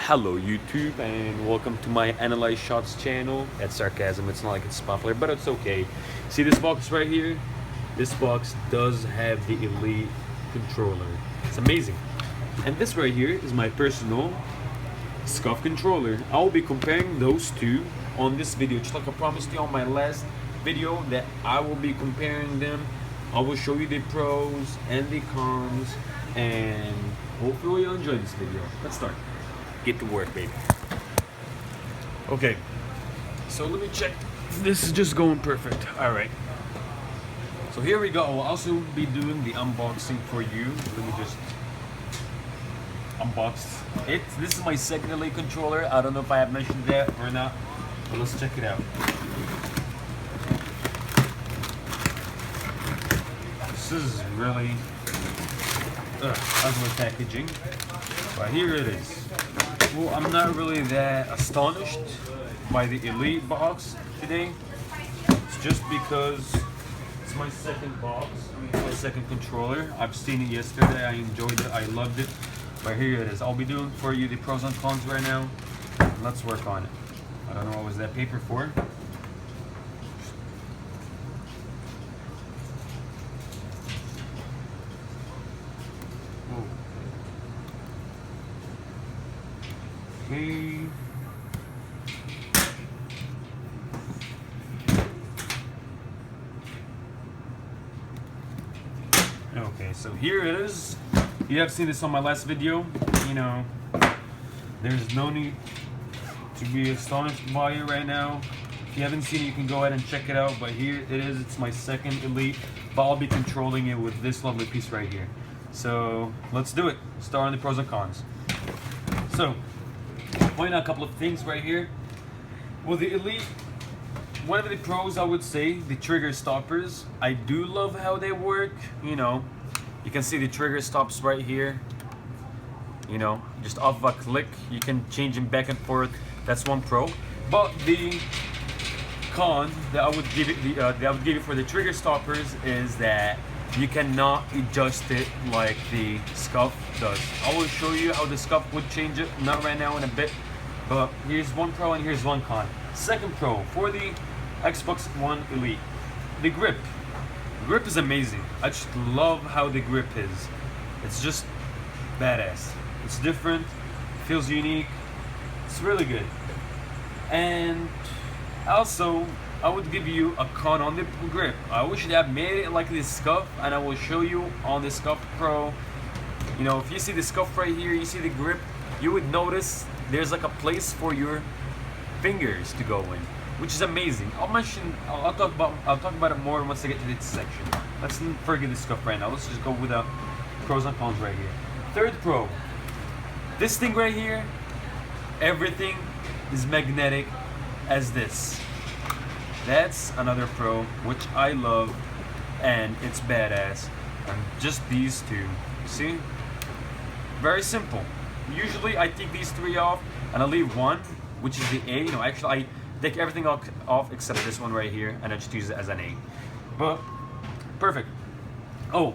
Hello YouTube and welcome to my Analyze Shots channel. That's sarcasm, it's not like it's popular, but it's okay. See this box right here? This box does have the Elite controller. It's amazing. And this right here is my personal Scuff controller. I will be comparing those two on this video. Just like I promised you on my last video that I will be comparing them. I will show you the pros and the cons, and hopefully you'll enjoy this video. Let's start. Get to work, baby. Okay, so let me check. This is just going perfect. All right. So here we go. I'll also be doing the unboxing for you. Let me just unbox it. This is my second Elite controller. I don't know if I have mentioned that or not, but let's check it out. This is really ugly packaging, but here it is. Well, I'm not really that astonished by the Elite box today. It's just because it's my second box, my second controller. I've seen it yesterday, I enjoyed it, I loved it. But here it is. I'll be doing for you the pros and cons right now. Let's work on it. I don't know what was that paper for. Okay. Okay, so here it is. You have seen this on my last video. You know, there's no need to be astonished by it right now. If you haven't seen it, you can go ahead and check it out. But here it is. It's my second Elite, but I'll be controlling it with this lovely piece right here. So let's do it. Start on the pros and cons. So, point out a couple of things right here. Well, the Elite, one of the pros I would say, the trigger stoppers. I do love how they work. You know, you can see the trigger stops right here. You know, just off of a click, you can change them back and forth. That's one pro. But the con that I would give it, that I would give it for the trigger stoppers is that you cannot adjust it like the Scuff does. I will show you how the Scuff would change it, not right now, in a bit. But here's one pro and here's one con. Second pro, for the Xbox One Elite, the grip. Grip is amazing. I just love how the grip is. It's just badass. It's different, feels unique. It's really good. And also, I would give you a con on the grip. I wish they had made it like the Scuff, and I will show you on the Scuff Pro. You know, if you see the Scuff right here, you see the grip, you would notice there's like a place for your fingers to go in, which is amazing. I'll talk about it more once I get to this section. Let's not forget the Scuff right now. Let's just go with the pros and cons right here. Third pro, this thing right here, everything is magnetic as this. That's another pro, which I love, and it's badass. And just these two, see? Very simple. Usually I take these three off and I leave one, which is the A. You know, actually I take everything off except this one right here, and I just use it as an A. But perfect. Oh,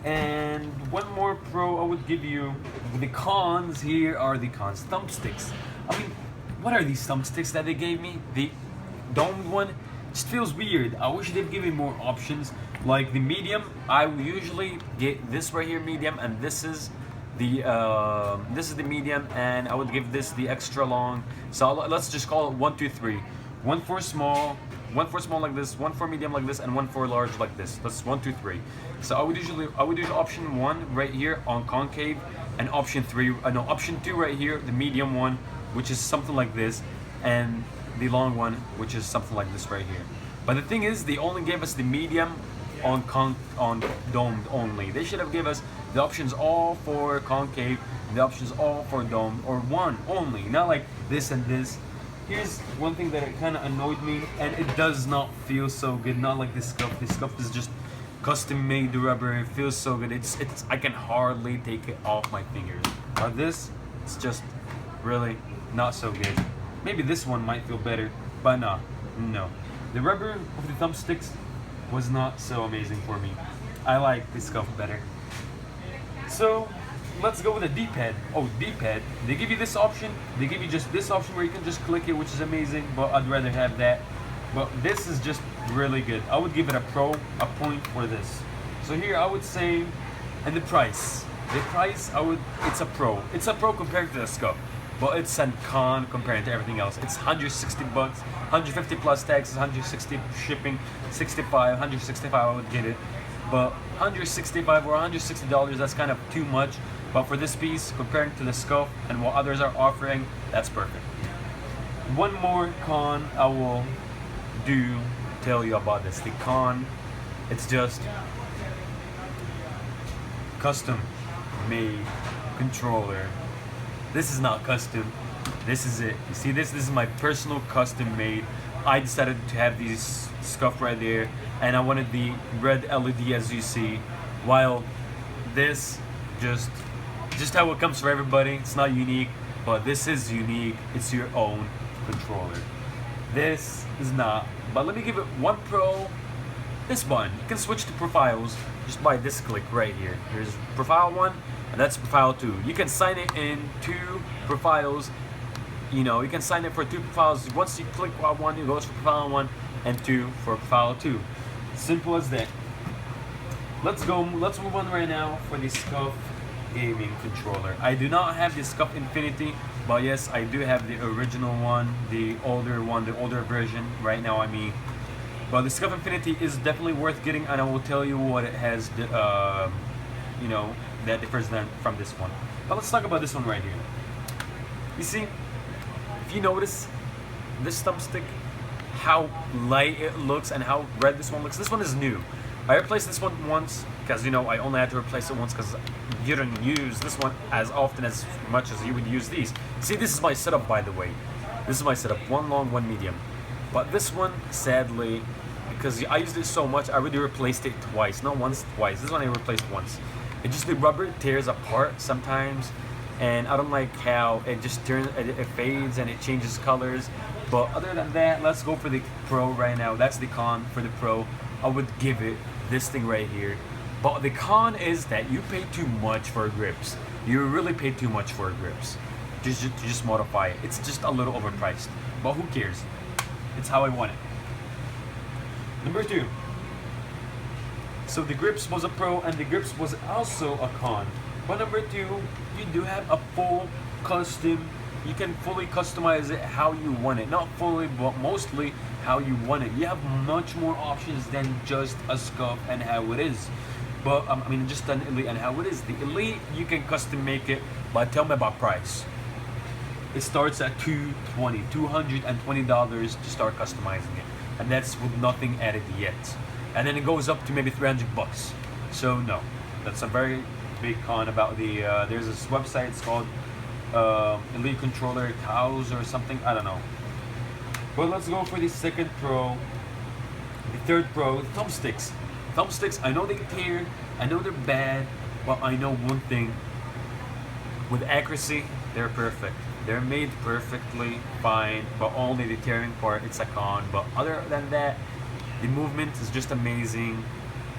and one more pro I would give you. The cons here are the cons. Thumbsticks. I mean, what are these thumbsticks that they gave me? The domed one just feels weird. I wish they'd give me more options. Like the medium, I usually get this right here, medium, and this is the medium, and I would give this the extra long. So let's just call it 1, 2, 3. One for small like this, one for medium like this, and one for large like this. That's 1, 2, 3. So I would do option 1 right here on concave, and option 2 right here, the medium one, which is something like this, and the long one, which is something like this right here. But the thing is, they only gave us the medium on domed only. They should have given us the options all for concave and the options all for domed, or one only, not like this and this. Here's one thing that kind of annoyed me, and it does not feel so good. Not like this Scuff. This Scuff is just custom made, the rubber. It feels so good. It's I can hardly take it off my fingers. But this, it's just really not so good. Maybe this one might feel better, but no. The rubber of the thumbsticks was not so amazing for me. I like the Scuff better. So let's go with a D-pad. Oh, D-pad. They give you this option. They give you just this option where you can just click it, which is amazing, but I'd rather have that. But this is just really good. I would give it a point for this. So here I would say, and the price. The price, it's a pro. It's a pro compared to the Scuff, but it's a con compared to everything else. It's 160 bucks, 150 plus taxes, 160 shipping, 65, 165 I would get it. But 165 or $160, that's kind of too much. But for this piece, comparing to the Scuff and what others are offering, that's perfect. One more con I will tell you about this. The con, it's just custom made controller. This is not custom. This is it. You see this? This is my personal custom made. I decided to have these Scuff right there, and I wanted the red LED as you see. While this just how it comes for everybody. It's not unique, but this is unique. It's your own controller. This is not. But let me give it one pro. This button, you can switch to profiles just by this click right here. Here's profile 1, and that's profile 2. You can sign it in 2 profiles. You know, you can sign it for 2 profiles. Once you click one, it goes for profile 1, and 2 for profile 2. Simple as that. Let's move on right now for the Scuff gaming controller. I do not have the Scuff Infinity, but yes, I do have the original one, the older version right now, I mean. But the Scuff Infinity is definitely worth getting, and I will tell you what it has, you know, that differs from this one. But let's talk about this one right here. You see, if you notice this thumbstick, how light it looks and how red this one looks. This one is new. I replaced this one once because, you know, I only had to replace it once because you don't use this one as often as much as you would use these. See, this is my setup, by the way. This is my setup, one long, one medium. But this one, sadly, because I used it so much, I already replaced it twice. Not once, twice. This one I replaced once. It just, the rubber tears apart sometimes, and I don't like how it just turns, it fades and it changes colors. But other than that, let's go for the Pro right now. That's the con for the Pro. I would give it this thing right here. But the con is that you pay too much for grips. You really pay too much for grips. Just modify it. It's just a little overpriced. But who cares? It's how I want it. Number 2. So the grips was a pro and the grips was also a con. But number 2, you do have a full custom. You can fully customize it how you want it. Not fully, but mostly how you want it. You have much more options than just a Scuff and how it is. But I mean, just an Elite and how it is. The Elite, you can custom make it, but tell me about price. It starts at $220 to start customizing it, and that's with nothing added yet. And then it goes up to maybe 300 bucks. So no, that's a very big con about the. There's this website. It's called Elite Controller Cows or something. I don't know. But let's go for the second Pro. The third Pro, thumbsticks. Thumbsticks. I know they tear. I know they're bad, but I know one thing. With accuracy, they're perfect. They're made perfectly fine, but only the tearing part, it's a con. But other than that, the movement is just amazing.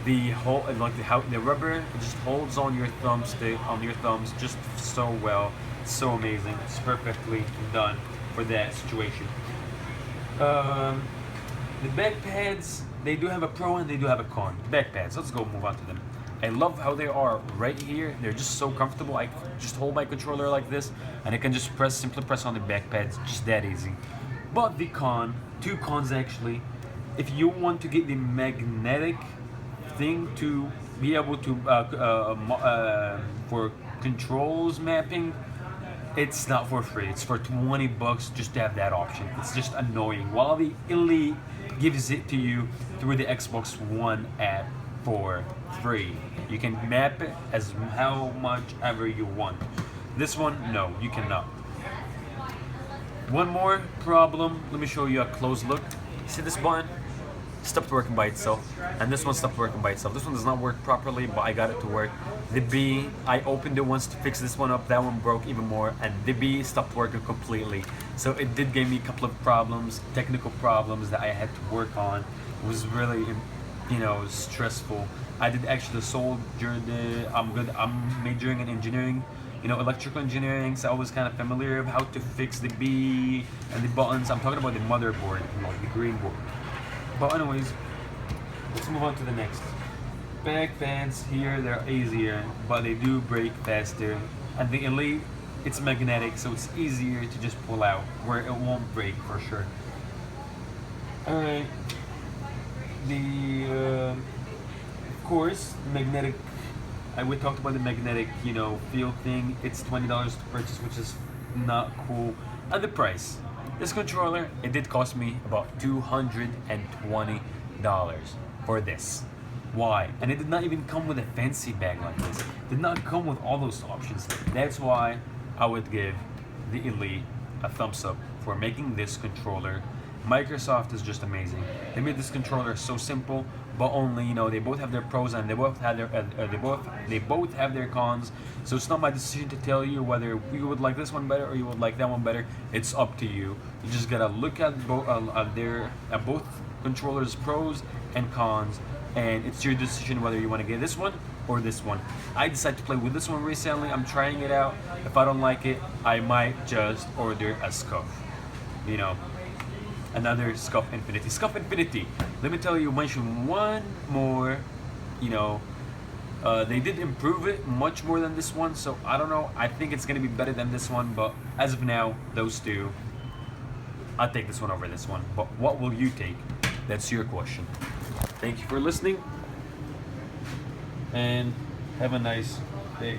The whole, like how the rubber just holds on your thumbstick, on your thumbs, just so well. It's so amazing. It's perfectly done for that situation. The back pads, they do have a pro and they do have a con. Back pads, let's go move on to them. I love how they are right here. They're just so comfortable. I just hold my controller like this and I can just simply press on the back pads, just that easy. But the con, 2 cons actually, if you want to get the magnetic thing to be able to, for controls mapping, it's not for free. It's for 20 bucks just to have that option. It's just annoying. While the Elite gives it to you through the Xbox One app for free. You can map it as how much ever you want. This one, no, you cannot. One more problem. Let me show you a close look. See this button? Stopped working by itself, and this one stopped working by itself. This one does not work properly, but I got it to work. The B, I opened it once to fix this one up. That one broke even more, and the B stopped working completely. So it did give me a couple of problems, technical problems that I had to work on. It was really, you know, stressful. I did actually solder I'm majoring in engineering, electrical engineering, so I was kind of familiar with how to fix the B and the buttons. I'm talking about the motherboard, the green board. But anyways, let's move on to the next. Back fans here, they're easier, but they do break faster. And the Elite, it's magnetic, so it's easier to just pull out, where it won't break for sure. Alright, of course, magnetic, we talked about the magnetic, field thing. It's $20 to purchase, which is not cool. And the price, this controller, it did cost me about $220 for this. Why? And it did not even come with a fancy bag like this. It did not come with all those options. That's why I would give the Elite a thumbs up for making this controller. Microsoft is just amazing. They made this controller so simple, but only, they both have their pros and they both have their they both have their cons. So it's not my decision to tell you whether you would like this one better or you would like that one better. It's up to you. You just gotta look at both controllers' pros and cons, and it's your decision whether you want to get this one or this one. I decided to play with this one recently. I'm trying it out. If I don't like it, I might just order a Scuff. Another Scuff Infinity. Scuff Infinity. Let me tell you, mention one more. They did improve it much more than this one, so I don't know. I think it's gonna be better than this one, but as of now, those two, I'll take this one over this one. But what will you take? That's your question. Thank you for listening, and have a nice day.